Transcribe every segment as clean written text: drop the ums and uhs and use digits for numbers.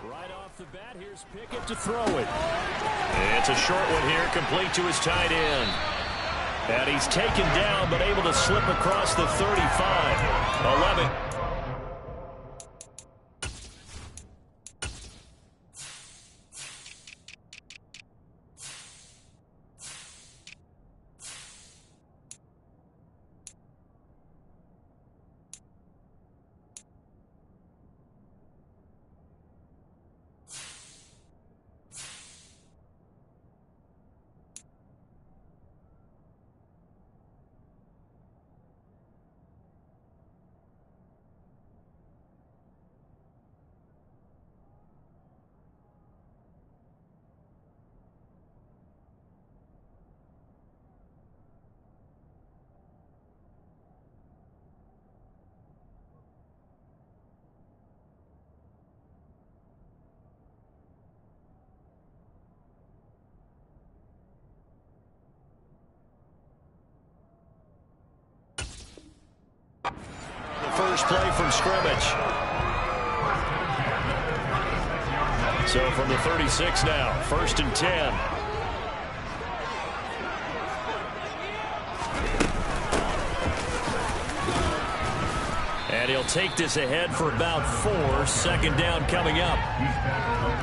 Right off the bat, here's Pickett to throw it. It's a short one here, complete to his tight end. And he's taken down, but able to slip across the 35. 11. First play from scrimmage. So from the 36 now, 1st and 10. And he'll take this ahead for about 4. 2nd down coming up.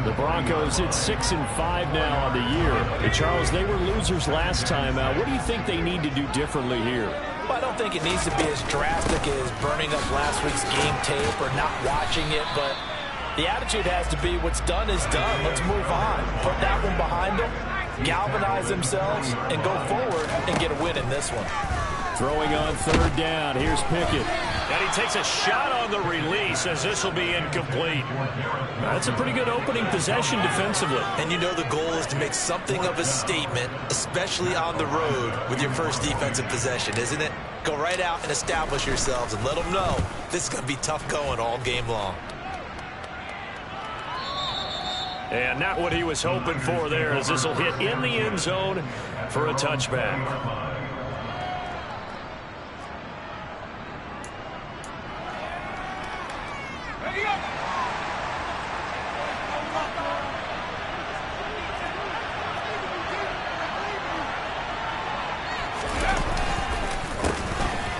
The Broncos hit 6 and 5 now on the year. Hey, Charles, they were losers last time out. What do you think they need to do differently here? Well, I don't think it needs to be as drastic as burning up last week's game tape or not watching it, but the attitude has to be what's done is done. Let's move on. Put that one behind them, galvanize themselves, and go forward and get a win in this one. Throwing on 3rd down. Here's Pickett. And he takes a shot on the release as this will be incomplete. That's a pretty good opening possession defensively. And you know the goal is to make something of a statement, especially on the road with your first defensive possession, isn't it? Go right out and establish yourselves and let them know this is going to be tough going all game long. And not what he was hoping for there, as this will hit in the end zone for a touchback.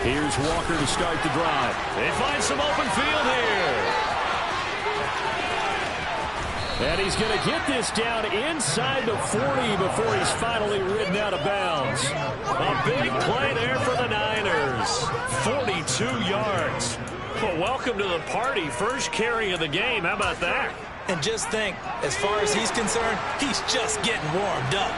Here's Walker to start the drive. They find some open field here. And he's going to get this down inside the 40 before he's finally ridden out of bounds. A big play there for the Niners. 42 yards. Well, welcome to the party. First carry of the game. How about that? And just think, as far as he's concerned, he's just getting warmed up.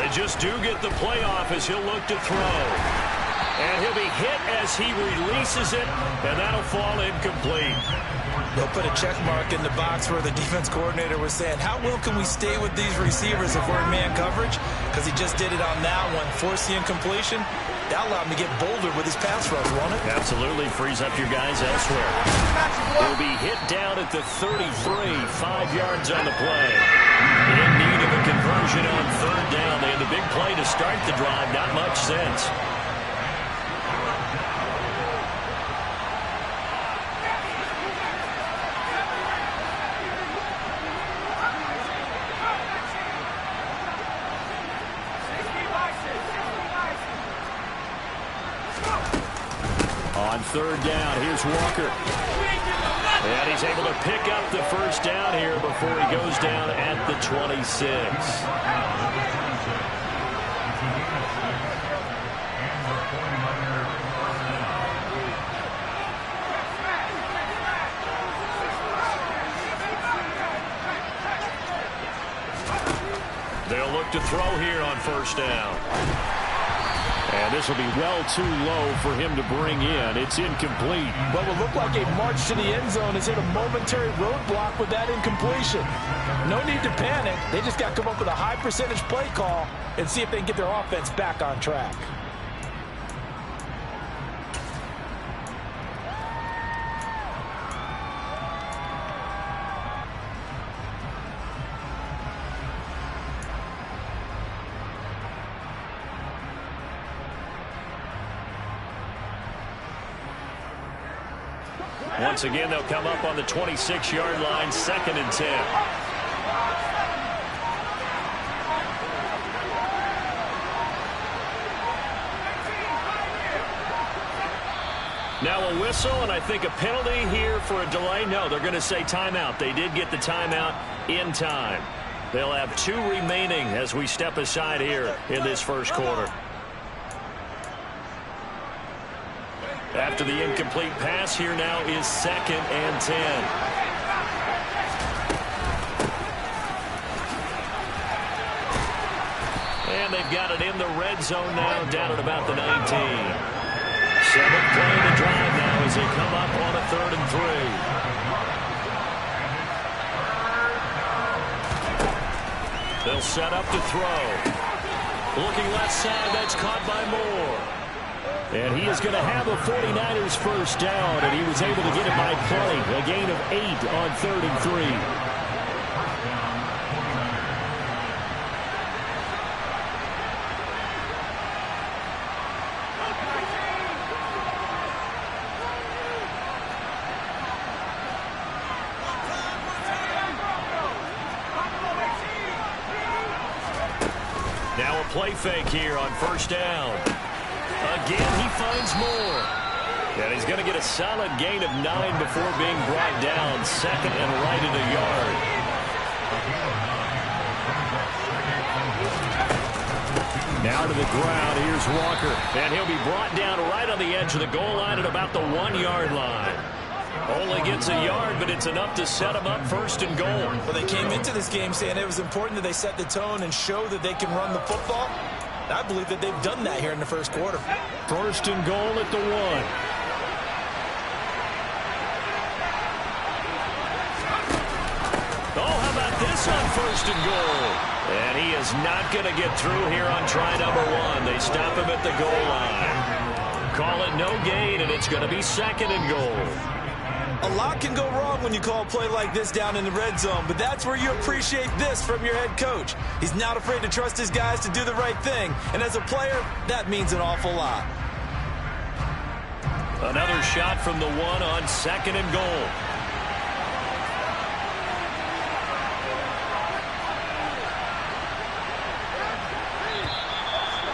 Just do get the playoff as he'll look to throw. And he'll be hit as he releases it, and that'll fall incomplete. They'll put a check mark in the box where the defense coordinator was saying, how well can we stay with these receivers if we're in man coverage? Because he just did it on that one, forced the incompletion. That allowed him to get bolder with his pass rush, won't it? Absolutely, frees up your guys elsewhere. He'll be hit down at the 33, 5 yards on the play. In need of a conversion on 3rd down. They had the big play to start the drive, not much sense. On 3rd down, here's Walker. And he's able to pick up the 1st down here before he goes down at the 26. They'll look to throw here on 1st down. And this will be well too low for him to bring in. It's incomplete. What will look like a march to the end zone has hit a momentary roadblock with that incompletion. No need to panic. They just got to come up with a high percentage play call and see if they can get their offense back on track. Once again, they'll come up on the 26-yard line, 2nd and 10. Now a whistle, and I think a penalty here for a delay. No, they're going to say timeout. They did get the timeout in time. They'll have 2 remaining as we step aside here in this first quarter. After the incomplete pass, here now is 2nd and 10. And they've got it in the red zone now, down at about the 19. 7th play of the drive now as they come up on a 3rd and 3. They'll set up to throw. Looking left side, that's caught by Moore. And he is going to have a 49ers first down, and he was able to get it by plenty. A gain of 8 on 3rd and 3. Now a play fake here on first down. Again, he finds Moore. And he's going to get a solid gain of 9 before being brought down. 2nd and right at a yard. Now to the ground. Here's Walker. And he'll be brought down right on the edge of the goal line at about the 1-yard line. Only gets a yard, but it's enough to set him up 1st and goal. Well, they came into this game saying it was important that they set the tone and show that they can run the football. I believe that they've done that here in the first quarter. 1st and goal at the 1. Oh, how about this on 1st and goal? And he is not going to get through here on try number 1. They stop him at the goal line. Call it no gain, and it's going to be 2nd and goal. A lot can go wrong when you call a play like this down in the red zone, but that's where you appreciate this from your head coach. He's not afraid to trust his guys to do the right thing, and as a player, that means an awful lot. Another shot from the 1 on 2nd and goal.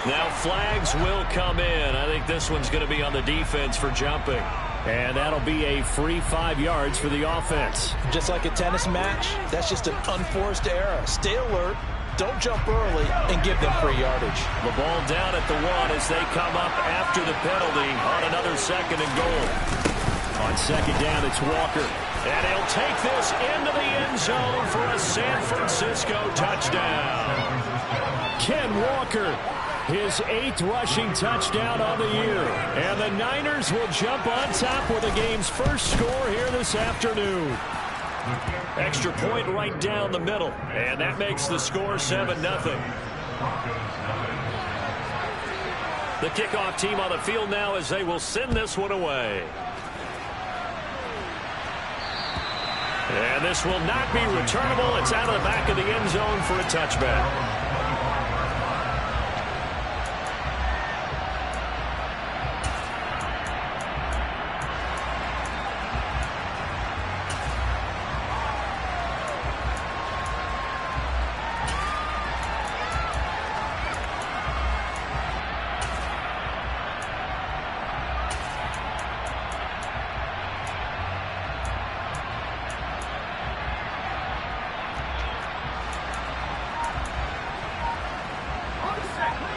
Now flags will come in. I think this one's going to be on the defense for jumping. And that'll be a free 5 yards for the offense. Just like a tennis match, that's just an unforced error. Stay alert, don't jump early, and give them free yardage. The ball down at the 1 as they come up after the penalty on another 2nd and goal. On 2nd down, it's Walker. And he'll take this into the end zone for a San Francisco touchdown. Ken Walker, his 8th rushing touchdown on the year. And the Niners will jump on top with the game's first score here this afternoon. Extra point right down the middle. And that makes the score 7-0. The kickoff team on the field now as they will send this one away. And this will not be returnable. It's out of the back of the end zone for a touchback.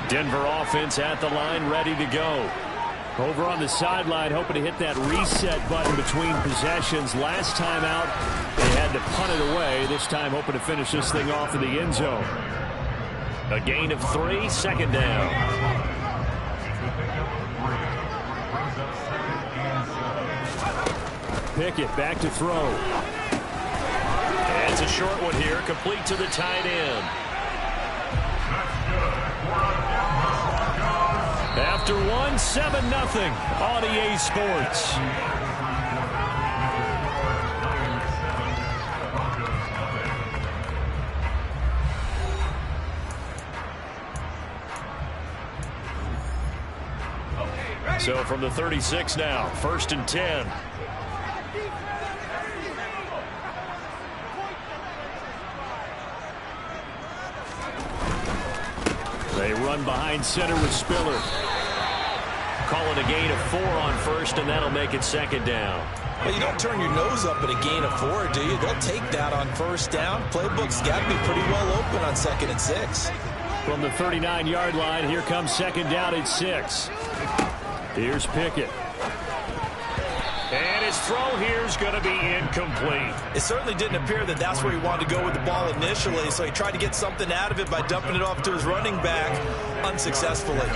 Denver offense at the line, ready to go. Over on the sideline, hoping to hit that reset button between possessions. Last time out, they had to punt it away. This time, hoping to finish this thing off in the end zone. A gain of 3, 2nd down. Pickett back to throw. And it's a short one here, complete to the tight end. After 1, 7-0 on EA Sports. So from the 36 now, 1st and 10. They run behind center with Spiller. Call it a gain of 4 on first, and that'll make it second down. Well, you don't turn your nose up at a gain of 4, do you? They'll take that on first down. Playbook's got to be pretty well open on 2nd and 6. From the 39-yard line, here comes second down at 6. Here's Pickett. And his throw here is going to be incomplete. It certainly didn't appear that that's where he wanted to go with the ball initially, so he tried to get something out of it by dumping it off to his running back unsuccessfully.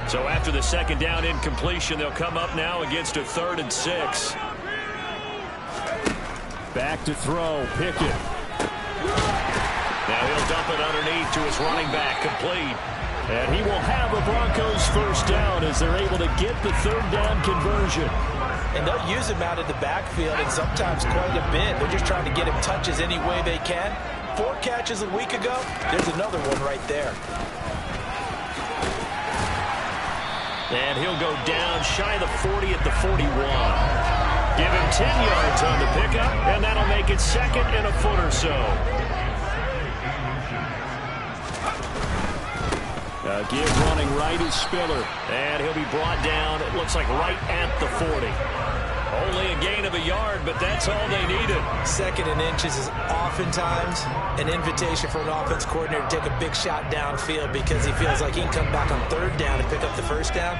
So after the second down incompletion, they'll come up now against a 3rd and 6. Back to throw, Pickett. Now he'll dump it underneath to his running back, complete. And he will have a Broncos first down as they're able to get the 3rd down conversion. And they'll use him out of the backfield, and sometimes quite a bit. They're just trying to get him touches any way they can. 4 catches a week ago. There's another one right there. And he'll go down shy of the 40 at the 41. Give him 10 yards on the pickup, and that'll make it 2nd and a foot or so. Give running right is Spiller. And he'll be brought down, it looks like right at the 40. Only a gain of a yard, but that's all they needed. 2nd and inches is oftentimes an invitation for an offense coordinator to take a big shot downfield because he feels like he can come back on 3rd down and pick up the first down.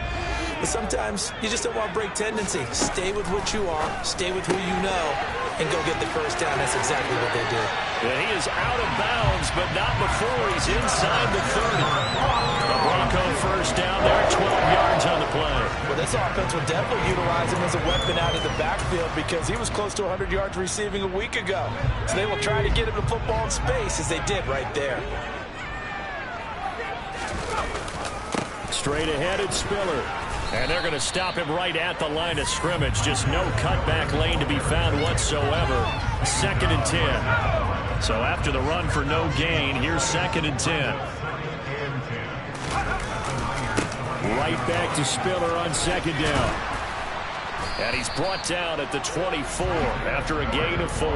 But sometimes you just don't want to break tendency. Stay with what you are, stay with who you know, and go get the first down. That's exactly what they do. Yeah, he is out of bounds, but not before he's inside the 30. The Bronco first down there, 12 yards on the play. Well, this offense will definitely utilize him as a weapon out of the backfield because he was close to 100 yards receiving a week ago. So they will try to get him the football in space as they did right there. Straight ahead at Spiller. And they're going to stop him right at the line of scrimmage. Just no cutback lane to be found whatsoever. 2nd and 10. So after the run for no gain, here's 2nd and 10. Right back to Spiller on 2nd down. And he's brought down at the 24 after a gain of 4.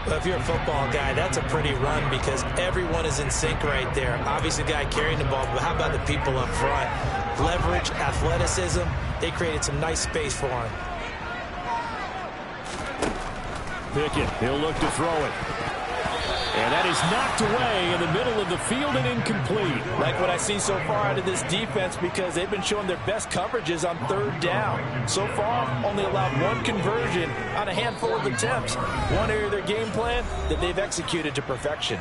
Well, if you're a football guy, that's a pretty run because everyone is in sync right there. Obviously, the guy carrying the ball, but how about the people up front? Leverage, athleticism, they created some nice space for him. Pickett, he'll look to throw it. And that is knocked away in the middle of the field and incomplete. Like what I see so far out of this defense because they've been showing their best coverages on 3rd down. So far, only allowed 1 conversion on a handful of attempts. One area of their game plan that they've executed to perfection.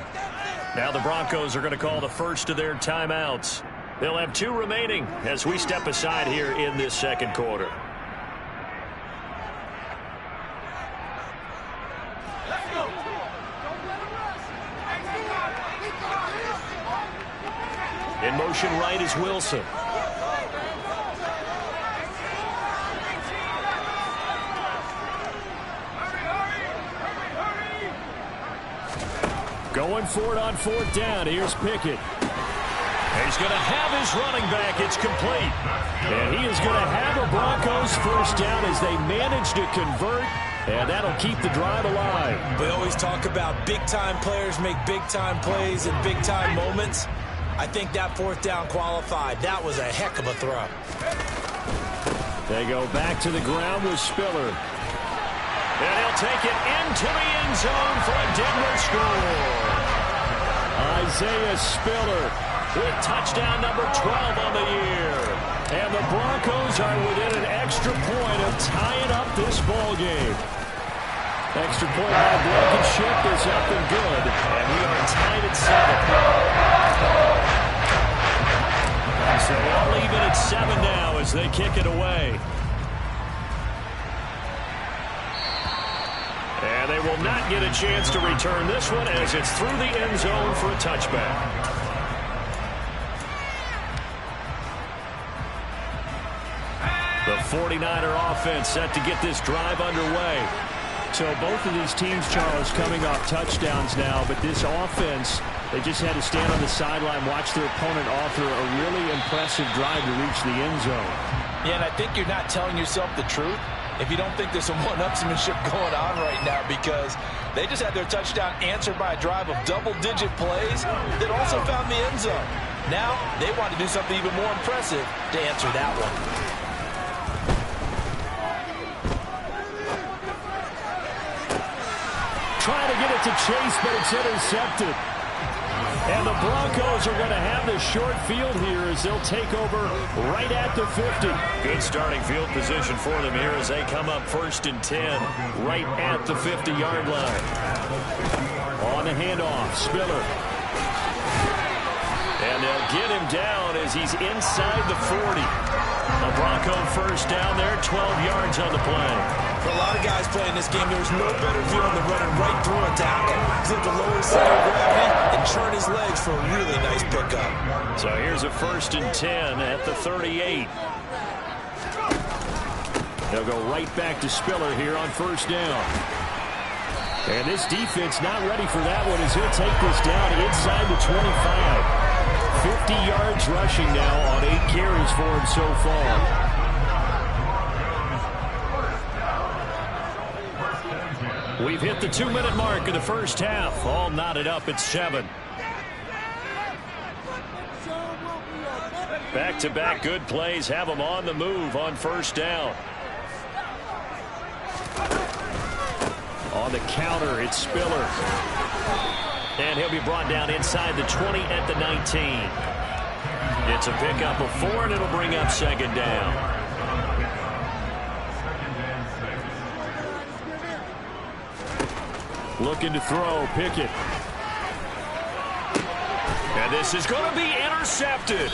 Now the Broncos are going to call the first of their timeouts. They'll have 2 remaining as we step aside here in this 2nd quarter. In motion right is Wilson. Going for it on 4th down. Here's Pickett. He's going to have his running back. It's complete. And he is going to have a Broncos first down as they manage to convert. And that'll keep the drive alive. We always talk about big-time players make big-time plays in big-time moments. I think that 4th down qualified. That was a heck of a throw. They go back to the ground with Spiller. And he'll take it into the end zone for a Denver score. Isaiah Spiller with touchdown number 12 on the year. And the Broncos are within an extra point of tying up this ball game. Extra point by Blankenship is up and good. And we are tied at 7. So they'll leave it at 7 now as they kick it away. And they will not get a chance to return this one as it's through the end zone for a touchback. The 49er offense set to get this drive underway. So both of these teams, Charles, coming off touchdowns now, but this offense, they just had to stand on the sideline, watch their opponent author a really impressive drive to reach the end zone. Yeah, and I think you're not telling yourself the truth if you don't think there's some one-upsmanship going on right now, because They just had their touchdown answered by a drive of double-digit plays that also found the end zone. Now, they want to do something even more impressive to answer that one. Trying to get it to Chase, but it's intercepted. And the Broncos are going to have the short field here as they'll take over right at the 50. Good starting field position for them here as they come up 1st and 10 right at the 50-yard line. On the handoff, Spiller. And they'll get him down as he's inside the 40. A Bronco first down there, 12 yards on the play. For a lot of guys playing this game, there's no better feeling than running right through a tackle. He's able to lower his center of gravity and turn his legs for a really nice pickup. So here's a 1st and 10 at the 38. They'll go right back to Spiller here on 1st down. And this defense not ready for that one as he'll take this down inside the 25. 50 yards rushing now on 8 carries for him so far. We've hit the 2-minute mark of the first half. All knotted up at 7. Back-to-back good plays have them on the move on 1st down. On the counter, it's Spiller. And he'll be brought down inside the 20 at the 19. It's a pickup of 4, and it'll bring up 2nd down. Looking to throw, Pickett. And this is going to be intercepted.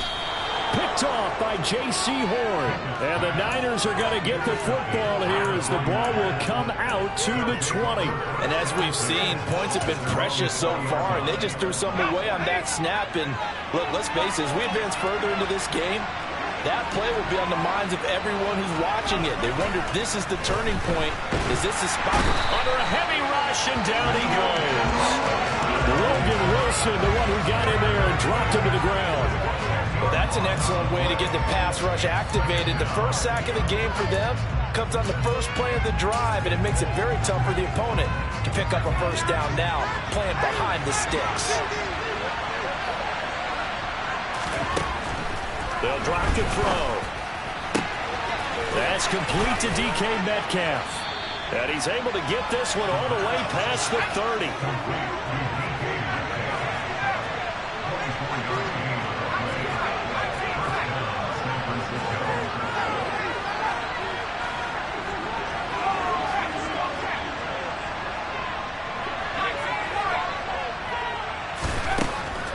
Picked off by J.C. Horn. And the Niners are going to get the football here as the ball will come out to the 20. And as we've seen, points have been precious so far, and they just threw something away on that snap. And look, let's face it, as we advance further into this game, that play will be on the minds of everyone who's watching it. They wonder if this is the turning point. Is this the spot? Under a heavy rush, and down he goes. Logan Wilson, the one who got in there and dropped him to the ground. Well, that's an excellent way to get the pass rush activated. The first sack of the game for them comes on the first play of the drive, and it makes it very tough for the opponent to pick up a 1st down now, playing behind the sticks. They'll drop the throw. That's complete to DK Metcalf. And he's able to get this one all the way past the 30.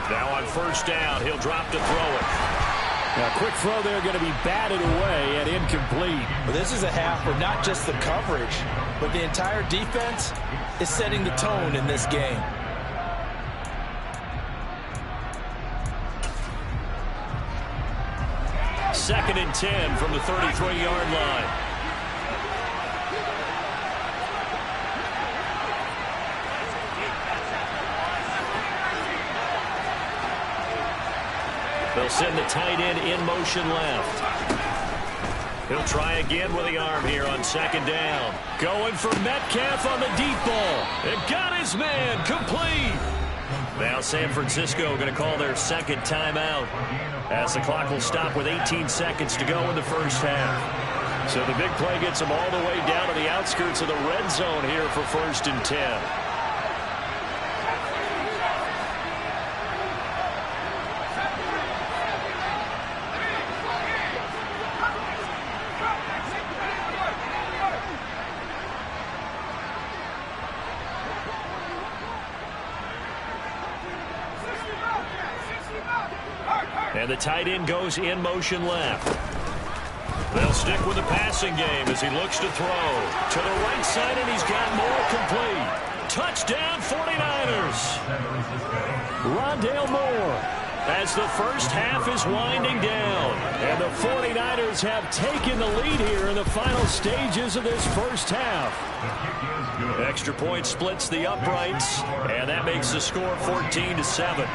Now on 1st down, he'll drop to throw it. Now, quick throw there going to be batted away and incomplete. Well, this is a half where not just the coverage, but the entire defense is setting the tone in this game. Second and 10 from the 33-yard line. They'll send the tight end in motion left. He'll try again with the arm here on 2nd down. Going for Metcalf on the deep ball. And got his man complete. Now San Francisco going to call their 2nd timeout as the clock will stop with 18 seconds to go in the first half. So the big play gets them all the way down to the outskirts of the red zone here for 1st and 10. And the tight end goes in motion left. They'll stick with the passing game as he looks to throw. To the right side, and he's got more complete. Touchdown, 49ers. Rondale Moore as the first half is winding down. And the 49ers have taken the lead here in the final stages of this first half. Extra point splits the uprights, and that makes the score 14-7.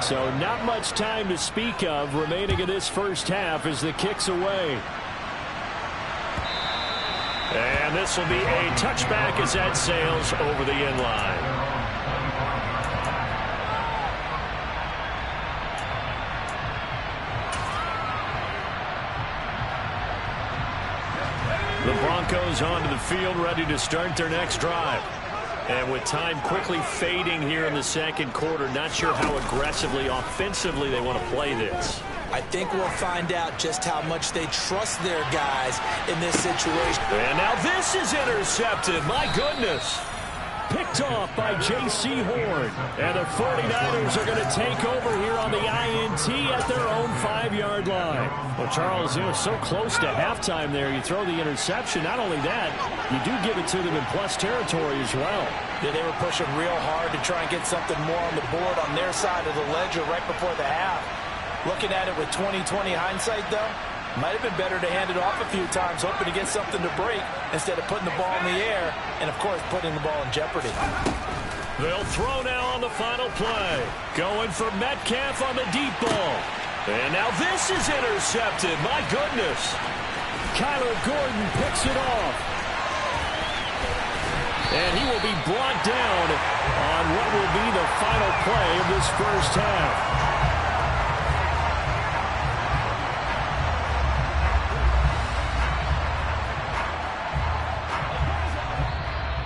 So not much time to speak of remaining in this first half as the kick's away. And this will be a touchback as that sails over the end line. The Broncos onto the field, ready to start their next drive. And with time quickly fading here in the second quarter, not sure how aggressively, offensively they want to play this. I think we'll find out just how much they trust their guys in this situation. And now this is intercepted. My goodness. Picked off by J.C. Horn. And the 49ers are going to take over here on the INT at their own 5-yard line. Well, Charles, so close to halftime there. You throw the interception. Not only that, you do give it to them in plus territory as well. Yeah, they were pushing real hard to try and get something more on the board on their side of the ledger right before the half. Looking at it with 20/20 hindsight, though, might have been better to hand it off a few times, hoping to get something to break instead of putting the ball in the air and, of course, putting the ball in jeopardy. They'll throw now on the final play. Going for Metcalf on the deep ball. And now this is intercepted. My goodness. Kyler Gordon picks it off. And he will be brought down on what will be the final play of this first half.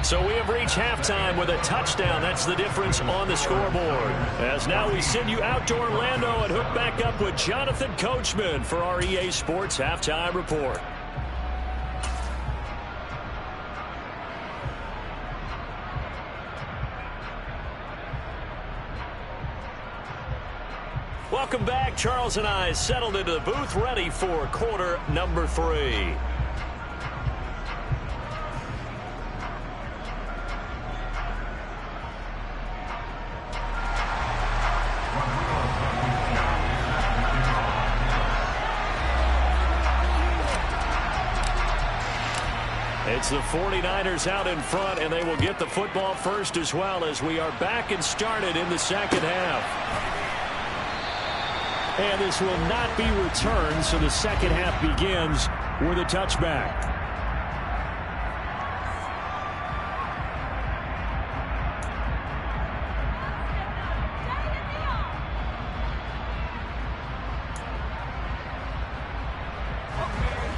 So we have reached halftime with a touchdown. That's the difference on the scoreboard. As now we send you out to Orlando and hook back up with Jonathan Coachman for our EA Sports Halftime Report. Welcome back. Charles and I settled into the booth, ready for quarter number 3. It's the 49ers out in front, and they will get the football first as well as we are back and started in the second half. And this will not be returned, so the second half begins with a touchback.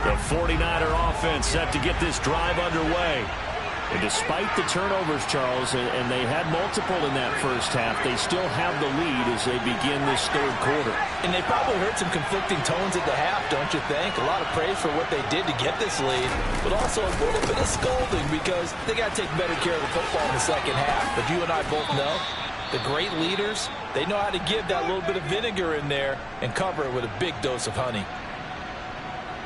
The 49er offense set to get this drive underway. And despite the turnovers, Charles, and they had multiple in that first half, they still have the lead as they begin this third quarter. And they probably heard some conflicting tones at the half, don't you think? A lot of praise for what they did to get this lead, but also a little bit of scolding because they got to take better care of the football in the second half. But you and I both know the great leaders, they know how to give that little bit of vinegar in there and cover it with a big dose of honey.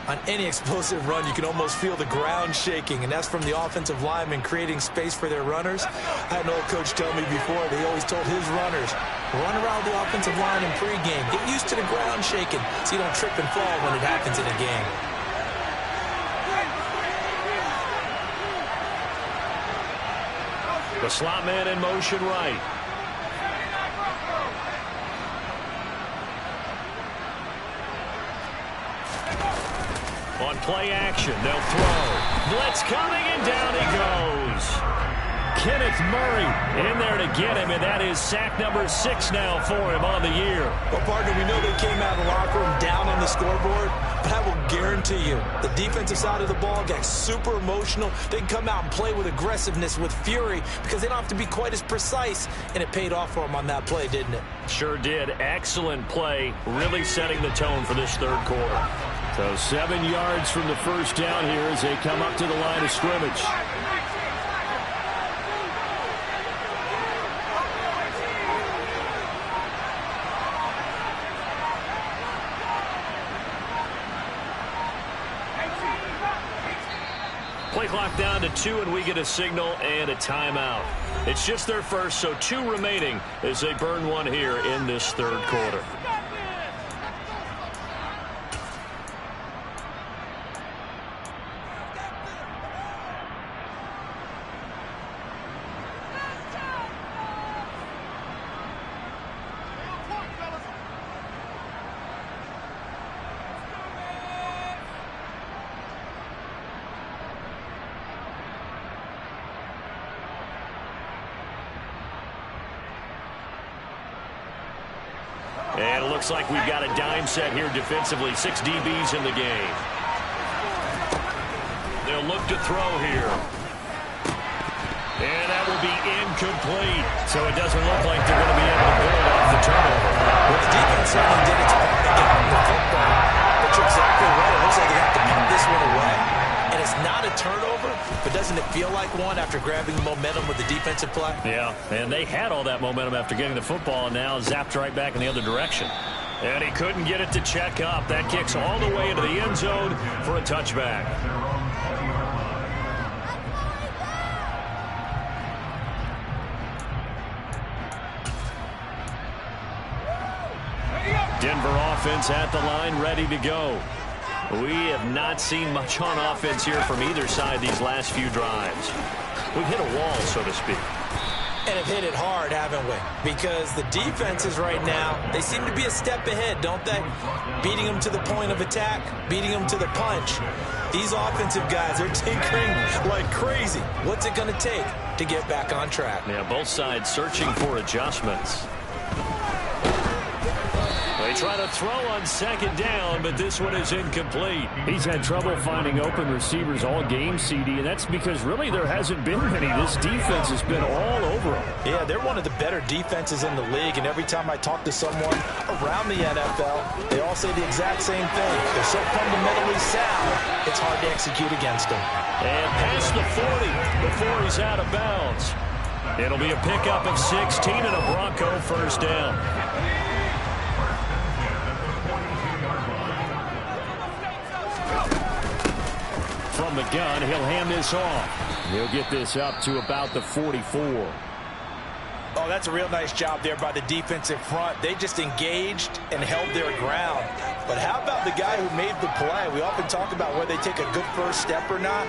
On any explosive run, you can almost feel the ground shaking, and that's from the offensive linemen creating space for their runners. I had an old coach tell me before, they always told his runners, run around the offensive line in pregame. Get used to the ground shaking so you don't trip and fall when it happens in a game. The slot man in motion right. On play action, they'll throw. Blitz coming, and down he goes. Kenneth Murray in there to get him, and that is sack number 6 now for him on the year. Well, partner, we know they came out of the locker room down on the scoreboard, but I will guarantee you the defensive side of the ball got super emotional. They can come out and play with aggressiveness, with fury, because they don't have to be quite as precise, and it paid off for them on that play, didn't it? Sure did. Excellent play, really setting the tone for this third quarter. So 7 yards from the first down here as they come up to the line of scrimmage. Play clock down to 2, and we get a signal and a timeout. It's just their first, so 2 remaining as they burn one here in this third quarter. And it looks like we've got a dime set here defensively. 6 DBs in the game. They'll look to throw here. And that will be incomplete. So it doesn't look like they're going to be able to build off the turnover. Well, the defense certainly did its part to get them the football. But you're exactly right. It looks like they have to punt this one away. And it's not a turnover, but doesn't it feel like one after grabbing momentum with the defensive play? Yeah, and they had all that momentum after getting the football and now zapped right back in the other direction. And he couldn't get it to check up. That kicks all the way into the end zone for a touchback. Denver offense at the line, ready to go. We have not seen much on offense here from either side these last few drives. We've hit a wall, so to speak. And have hit it hard, haven't we? Because the defenses right now, they seem to be a step ahead, don't they? Beating them to the point of attack, beating them to the punch. These offensive guys are tinkering like crazy. What's it going to take to get back on track? Yeah, both sides searching for adjustments. They try to throw on second down, but this one is incomplete. He's had trouble finding open receivers all game, CD, and that's because really there hasn't been many. This defense has been all over them. Yeah, they're one of the better defenses in the league, and every time I talk to someone around the NFL, they all say the exact same thing. They're so fundamentally sound, it's hard to execute against them. And past the 40 before he's out of bounds. It'll be a pickup of 16 and a Bronco first down. From the gun, he'll hand this off. He'll get this up to about the 44. Oh, that's a real nice job there by the defensive front. They just engaged and held their ground. But how about the guy who made the play? We often talk about whether they take a good first step or not.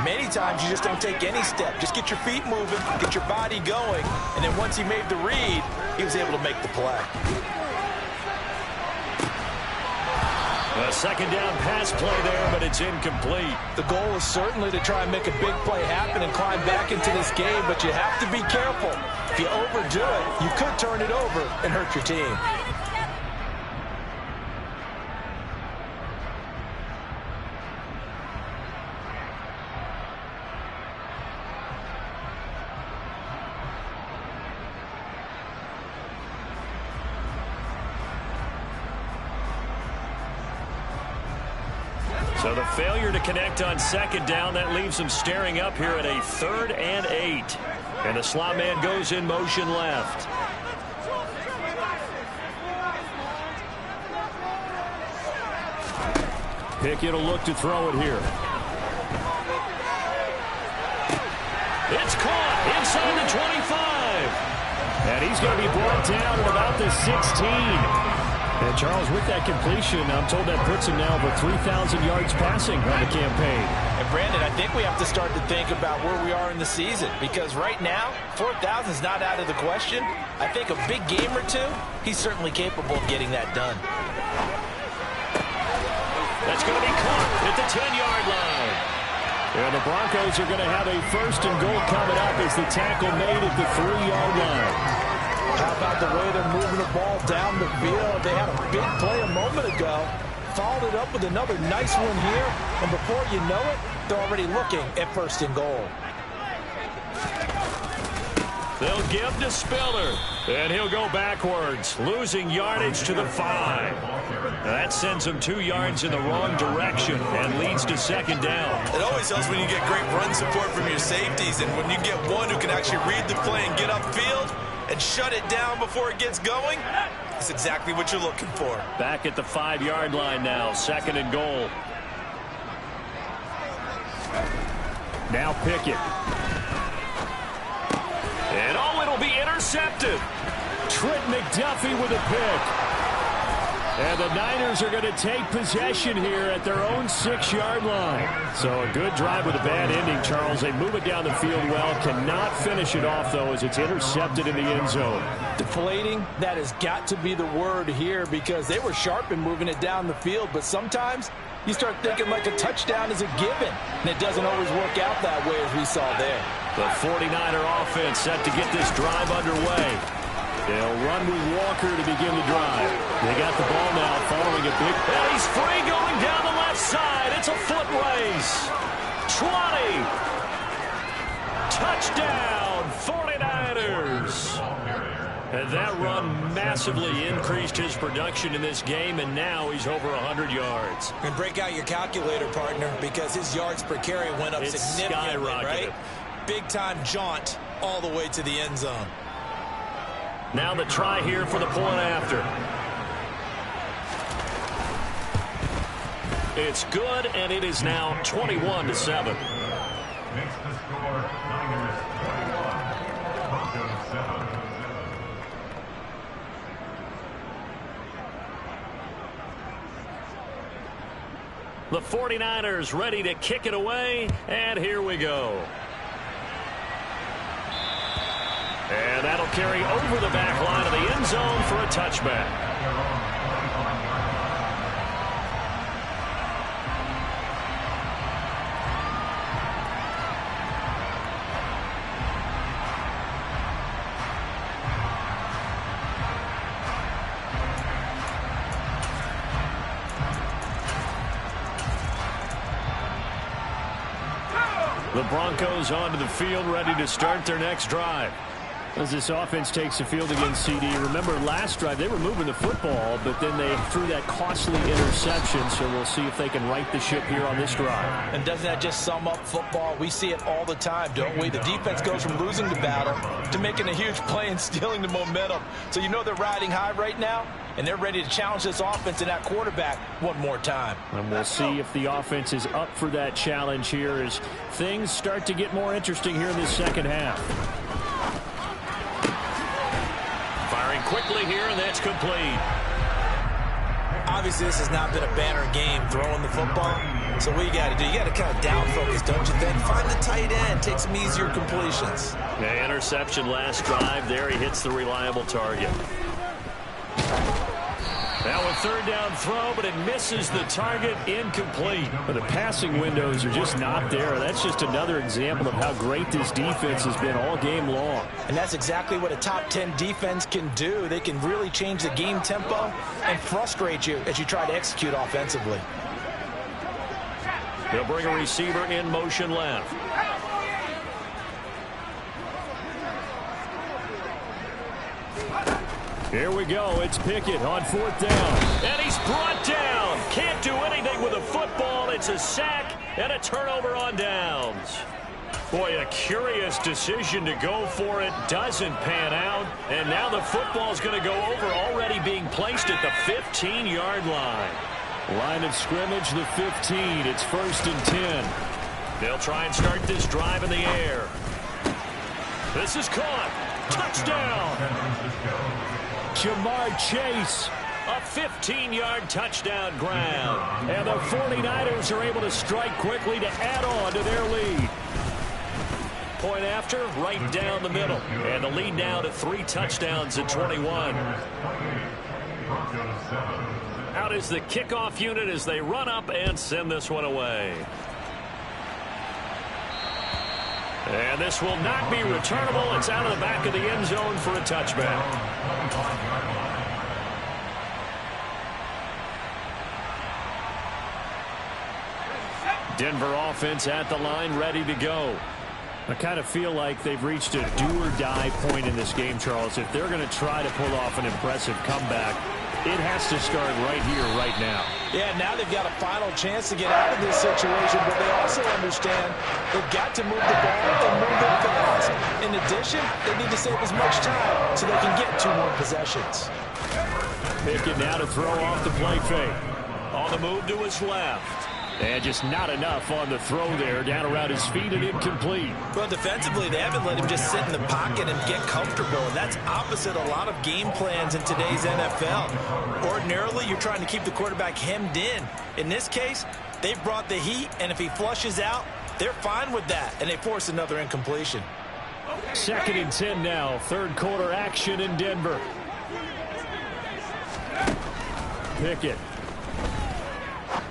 Many times you just don't take any step. Just get your feet moving, get your body going, and then once he made the read, he was able to make the play. A second down pass play there, but it's incomplete. The goal is certainly to try and make a big play happen and climb back into this game, but you have to be careful. If you overdo it, you could turn it over and hurt your team. So the failure to connect on second down, that leaves them staring up here at a 3rd and 8. And the slot man goes in motion left. Pickett will look to throw it here. It's caught inside the 25. And he's going to be brought down at about the 16. And Charles, with that completion, I'm told that puts him now over 3,000 yards passing on the campaign. And Brandon, I think we have to start to think about where we are in the season, because right now, 4,000 is not out of the question. I think a big game or two, he's certainly capable of getting that done. That's going to be caught at the 10-yard line. And the Broncos are going to have a 1st and goal coming up as the tackle made at the 3-yard line. How about the way they're moving the ball down the field? They had a big play a moment ago, followed it up with another nice one here, and before you know it, they're already looking at 1st and goal. They'll give to Spiller, and he'll go backwards, losing yardage to the 5. That sends him 2 yards in the wrong direction and leads to 2nd down. It always helps when you get great run support from your safeties, and when you get one who can actually read the play and get upfield and shut it down before it gets going, that's exactly what you're looking for. Back at the 5-yard line now, 2nd and goal. Now Pickett. And it'll be intercepted. Trent McDuffie with a pick. And the Niners are going to take possession here at their own 6-yard line. So a good drive with a bad ending, Charles. They move it down the field well. Cannot finish it off, though, as it's intercepted in the end zone. Deflating, that has got to be the word here, because they were sharp in moving it down the field. But sometimes you start thinking like a touchdown is a given, and it doesn't always work out that way as we saw there. The 49er offense set to get this drive underway. They'll run with Walker to begin the drive. They got the ball now following a big... And he's free going down the left side. It's a foot race. 20. Touchdown, 49ers. And that run massively increased his production in this game, and now he's over 100 yards. And break out your calculator, partner, because his yards per carry went up significantly, right? Big-time jaunt all the way to the end zone. Now the try here for the point after. It's good, and it is now 21-7. Makes the score Niners 21, Broncos 7. The 49ers ready to kick it away, and here we go. And that'll carry over the back line of the end zone for a touchback. The Broncos onto the field, ready to start their next drive. As this offense takes the field against CD, remember last drive they were moving the football, but then they threw that costly interception, so we'll see if they can right the ship here on this drive. And doesn't that just sum up football? We see it all the time, don't we? The defense goes from losing the battle to making a huge play and stealing the momentum. So you know they're riding high right now, and they're ready to challenge this offense and that quarterback one more time. And we'll see if the offense is up for that challenge here as things start to get more interesting here in this second half. Firing quickly here, and that's complete. Obviously, this has not been a banner game throwing the football. So what you got to do, you got to kind of down focus, don't you think? Find the tight end, take some easier completions. The interception last drive there. He hits the reliable target. Now a third down throw, but it misses the target, incomplete. But the passing windows are just not there. That's just another example of how great this defense has been all game long. And that's exactly what a top 10 defense can do. They can really change the game tempo and frustrate you as you try to execute offensively. They'll bring a receiver in motion left. Here we go. It's Pickett on fourth down. And he's brought down. Can't do anything with a football. It's a sack and a turnover on downs. Boy, a curious decision to go for it. Doesn't pan out. And now the football's going to go over, already being placed at the 15-yard line. Line of scrimmage, the 15. It's 1st and 10. They'll try and start this drive in the air. This is caught. Touchdown. Jamar Chase, a 15-yard touchdown grab. And the 49ers are able to strike quickly to add on to their lead. Point after, right down the middle. And the lead now to 3 touchdowns at 21. Out is the kickoff unit as they run up and send this one away. And this will not be returnable. It's out of the back of the end zone for a touchback. Denver offense at the line, ready to go. I kind of feel like they've reached a do-or-die point in this game, Charles. If they're going to try to pull off an impressive comeback, it has to start right here, right now. Yeah, now they've got a final chance to get out of this situation, but they also understand they've got to move the ball and move it fast. In addition, they need to save as much time so they can get 2 more possessions. Pickett now to throw off the play fake. On the move to his left. And just not enough on the throw there. Down around his feet and incomplete. Well, defensively, they haven't let him just sit in the pocket and get comfortable. And that's opposite a lot of game plans in today's NFL. Ordinarily, you're trying to keep the quarterback hemmed in. In this case, they've brought the heat, and if he flushes out, they're fine with that, and they force another incompletion. 2nd and 10 now. 3rd quarter action in Denver. Pickett.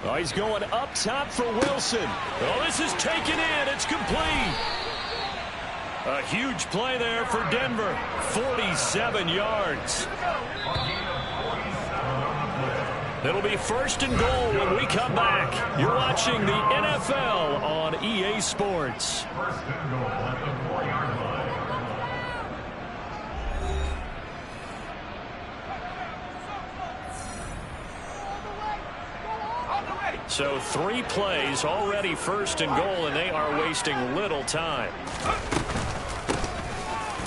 Oh, he's going up top for Wilson. Oh, this is taken in. It's complete. A huge play there for Denver. 47 yards. It'll be 1st and goal when we come back. You're watching the NFL on EA Sports. 1st and goal at the 4-yard line. So 3 plays already 1st and goal, and they are wasting little time.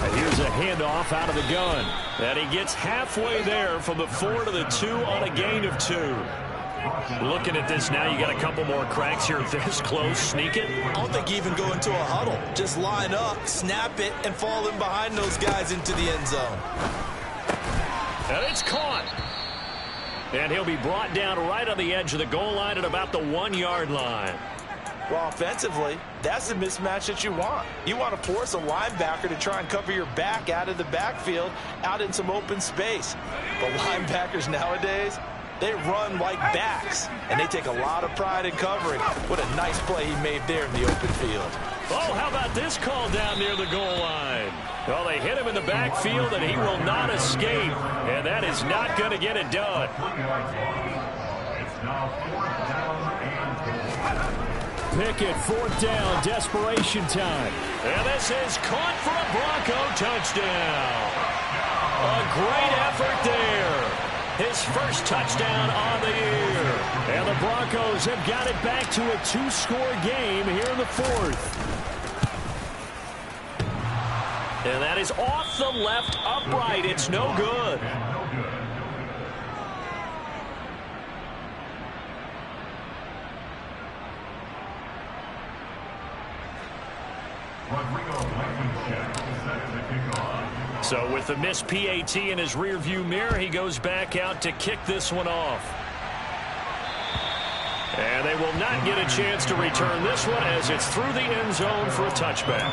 And here's a handoff out of the gun. And he gets halfway there from the 4 to the 2 on a gain of 2. Looking at this now, you got a couple more cracks here this close. Sneak it. I don't think you even go into a huddle. Just line up, snap it, and fall in behind those guys into the end zone. And it's caught. And he'll be brought down right on the edge of the goal line at about the 1-yard line. Well, offensively, that's the mismatch that you want. You want to force a linebacker to try and cover your back out of the backfield, out in some open space. The linebackers nowadays, they run like backs, and they take a lot of pride in covering. What a nice play he made there in the open field. Oh, how about this call down near the goal line? Well, they hit him in the backfield, and he will not escape. And that is not going to get it done. It's now 4th down and goal. Pickett, 4th down, desperation time. And this is caught for a Bronco touchdown. A great effort there. His first touchdown on the year. And the Broncos have got it back to a 2-score game here in the 4th. And that is off the left upright. It's no good. So with the missed PAT in his rearview mirror, he goes back out to kick this one off. And they will not get a chance to return this one as it's through the end zone for a touchback.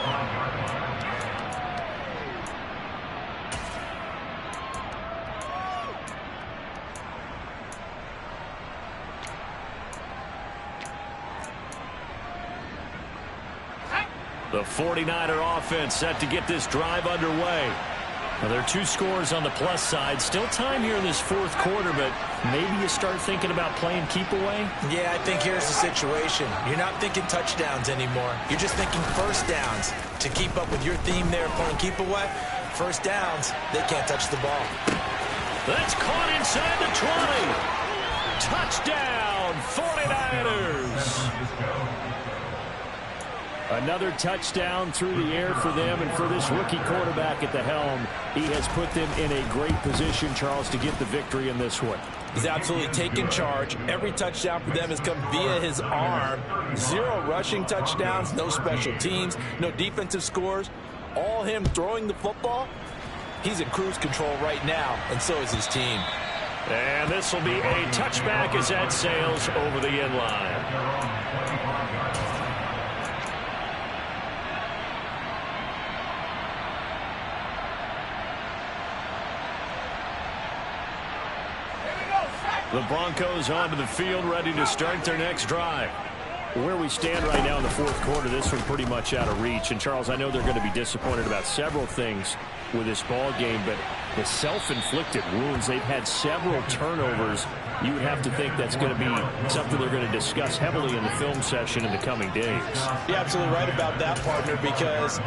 The 49er offense set to get this drive underway. Now, there are 2 scores on the plus side. Still time here in this 4th quarter, but maybe you start thinking about playing keep away? Yeah, I think here's the situation. You're not thinking touchdowns anymore. You're just thinking first downs. To keep up with your theme there, playing keep away, first downs, they can't touch the ball. That's caught inside the 20. Touchdown, 49ers. Another touchdown through the air for them, and for this rookie quarterback at the helm, he has put them in a great position, Charles, to get the victory in this one. He's absolutely taken charge. Every touchdown for them has come via his arm. 0 rushing touchdowns, no special teams, no defensive scores. All him throwing the football. He's in cruise control right now, and so is his team. And this will be a touchback as that sails over the end line. The Broncos onto the field, ready to start their next drive. Where we stand right now in the 4th quarter, this one pretty much out of reach. And, Charles, I know they're going to be disappointed about several things with this ball game, but the self-inflicted wounds, they've had several turnovers. You would have to think that's going to be something they're going to discuss heavily in the film session in the coming days. You're absolutely right about that, partner, because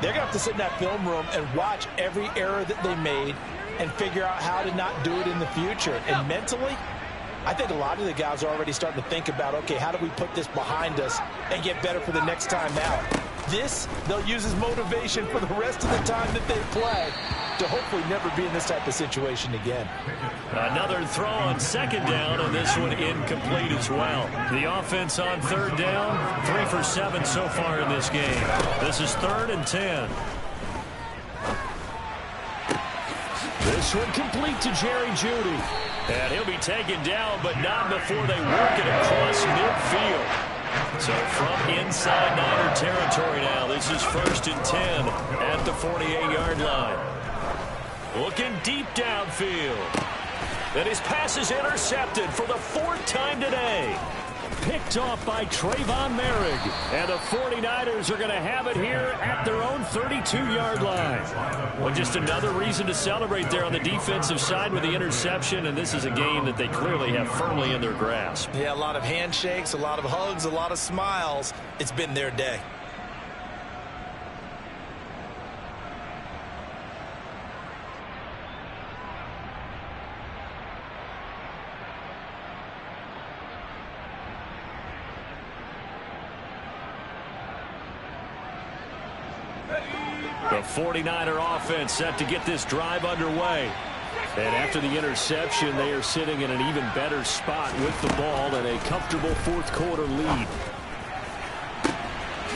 they're going to have to sit in that film room and watch every error that they made and figure out how to not do it in the future. And mentally, I think a lot of the guys are already starting to think about, okay, how do we put this behind us and get better for the next time out? This, they'll use as motivation for the rest of the time that they play to hopefully never be in this type of situation again. Another throw on 2nd down, and this one incomplete as well. The offense on 3rd down, 3 for 7 so far in this game. This is 3rd and 10. This one complete to Jerry Jeudy. And he'll be taken down, but not before they work it across midfield. So from inside Niner territory now, this is 1st and 10 at the 48-yard line. Looking deep downfield. And his pass is intercepted for the 4th time today. picked off by Trayvon Merrick. And the 49ers are going to have it here at their own 32-yard line. Well, just another reason to celebrate there on the defensive side with the interception, and this is a game that they clearly have firmly in their grasp. Yeah, a lot of handshakes, a lot of hugs, a lot of smiles. It's been their day. The 49er offense set to get this drive underway. And after the interception, they are sitting in an even better spot with the ball and a comfortable fourth quarter lead.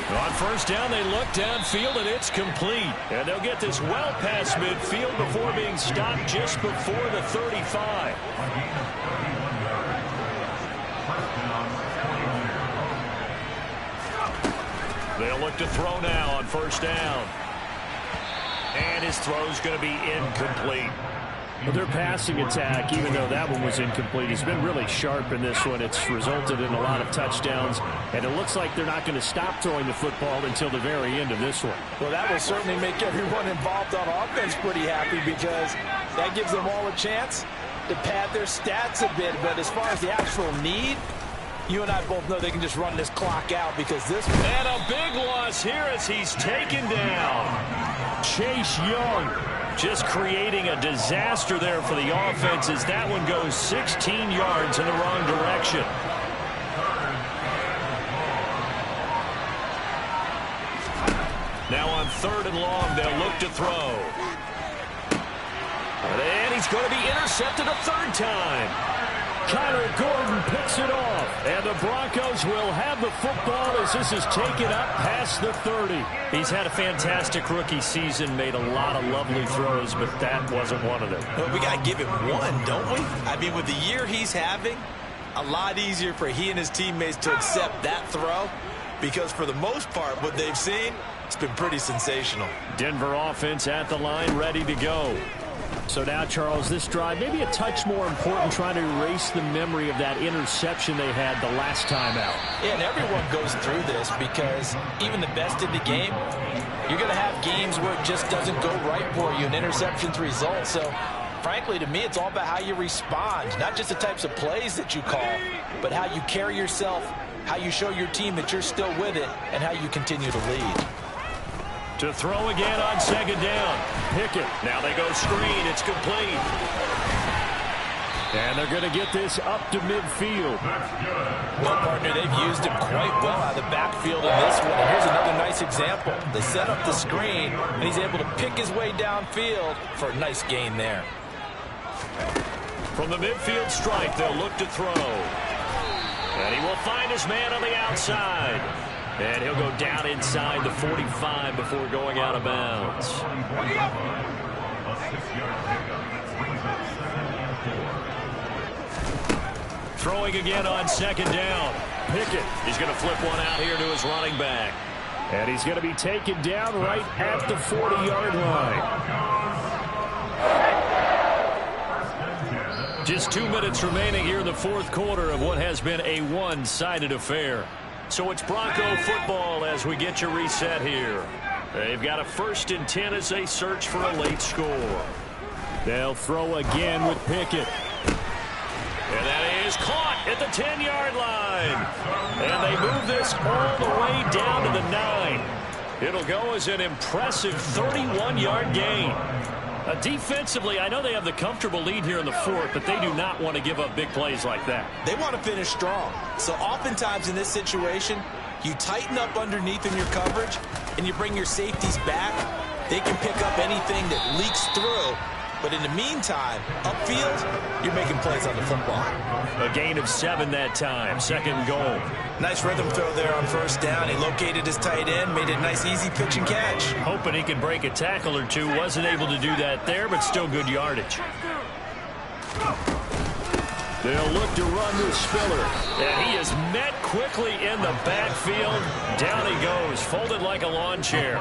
On first down, they look downfield, and it's complete. And they'll get this well past midfield before being stopped just before the 35. They'll look to throw now on first down. And his throw's going to be incomplete. Well, their passing attack, even though that one was incomplete, has been really sharp in this one. It's resulted in a lot of touchdowns, and it looks like they're not going to stop throwing the football until the very end of this one. Well, that will certainly make everyone involved on offense pretty happy, because that gives them all a chance to pad their stats a bit. But as far as the actual need, you and I both know they can just run this clock out, because this one... And a big loss here as he's taken down. Chase Young just creating a disaster there for the offense as that one goes 16 yards in the wrong direction. Now on third and long, they'll look to throw. And he's going to be intercepted a third time. Kyler Gordon picks it off, and the Broncos will have the football as this is taken up past the 30. He's had a fantastic rookie season, made a lot of lovely throws, but that wasn't one of them. Well, we got to give him one, don't we? I mean, with the year he's having, a lot easier for he and his teammates to accept that throw, because for the most part, what they've seen, it's been pretty sensational. Denver offense at the line, ready to go. So now, Charles, this drive maybe a touch more important, trying to erase the memory of that interception they had the last time out. Yeah, and everyone goes through this, because even the best in the game, you're going to have games where it just doesn't go right for you, and interceptions result. So, frankly, to me, it's all about how you respond, not just the types of plays that you call, but how you carry yourself, how you show your team that you're still with it, and how you continue to lead. To throw again on second down. Pickett. Now they go screen. It's complete. And they're going to get this up to midfield. Well, partner, they've used him quite well out of the backfield in this one. And here's another nice example. They set up the screen, and he's able to pick his way downfield for a nice gain there. From the midfield stripe, they'll look to throw. And he will find his man on the outside. And he'll go down inside the 45 before going out of bounds. Throwing again on second down. Pickett. He's going to flip one out here to his running back. And he's going to be taken down right at the 40-yard line. Just 2 minutes remaining here in the fourth quarter of what has been a one-sided affair. So it's Bronco football as we get you reset here. They've got a 1st and 10 as they search for a late score. They'll throw again with Pickett. And that is caught at the 10-yard line. And they move this all the way down to the 9. It'll go as an impressive 31-yard gain. Defensively, I know they have the comfortable lead here in the fourth, but they do not want to give up big plays like that. They want to finish strong. So oftentimes in this situation, you tighten up underneath in your coverage, and you bring your safeties back. They can pick up anything that leaks through. But in the meantime, upfield, you're making plays on the football. A gain of 7 that time. 2nd goal. Nice rhythm throw there on first down. He located his tight end, made it a nice, easy pitch and catch. Hoping he could break a tackle or two. Wasn't able to do that there, but still good yardage. They'll look to run with Spiller. And he is met quickly in the backfield. Down he goes, folded like a lawn chair.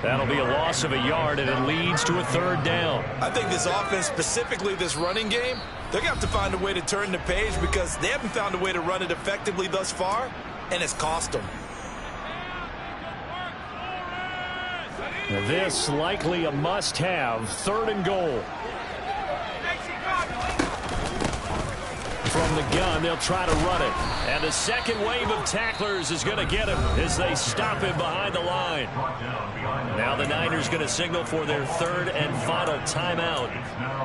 That'll be a loss of a yard, and it leads to a 3rd down. I think this offense, specifically this running game, they're going to have to find a way to turn the page because they haven't found a way to run it effectively thus far, and it's cost them. This likely a must-have, 3rd and goal. From the gun, they'll try to run it. And the second wave of tacklers is going to get him as they stop him behind the line. Now the Niners going to signal for their 3rd and final timeout.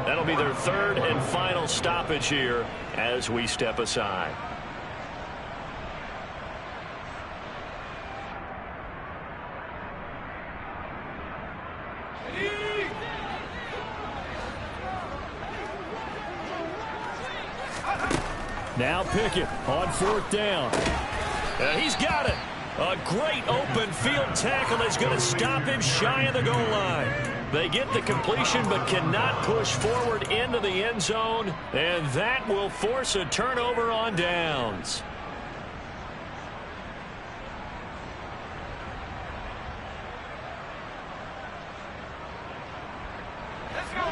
That'll be their 3rd and final stoppage here as we step aside. Now Pickett on 4th down. He's got it. A great open field tackle is going to stop him shy of the goal line. They get the completion but cannot push forward into the end zone, and that will force a turnover on downs.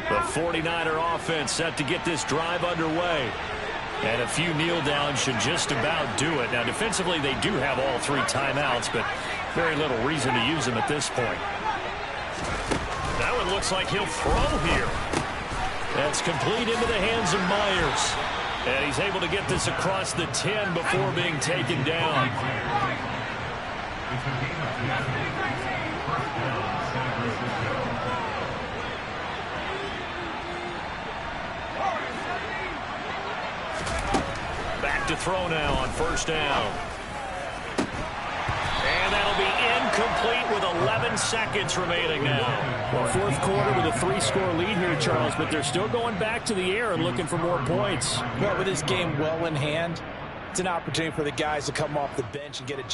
The 49er offense set to get this drive underway. And a few kneel downs should just about do it. Now, defensively, they do have all 3 timeouts, but very little reason to use them at this point. That one looks like he'll throw here. That's complete into the hands of Myers. And he's able to get this across the 10 before being taken down. Back to throw now on 1st down. And that'll be incomplete with 11 seconds remaining now. Well, 4th quarter with a 3-score lead here, Charles, but they're still going back to the air and looking for more points. Well, with this game well in hand, it's an opportunity for the guys to come off the bench and get a chance.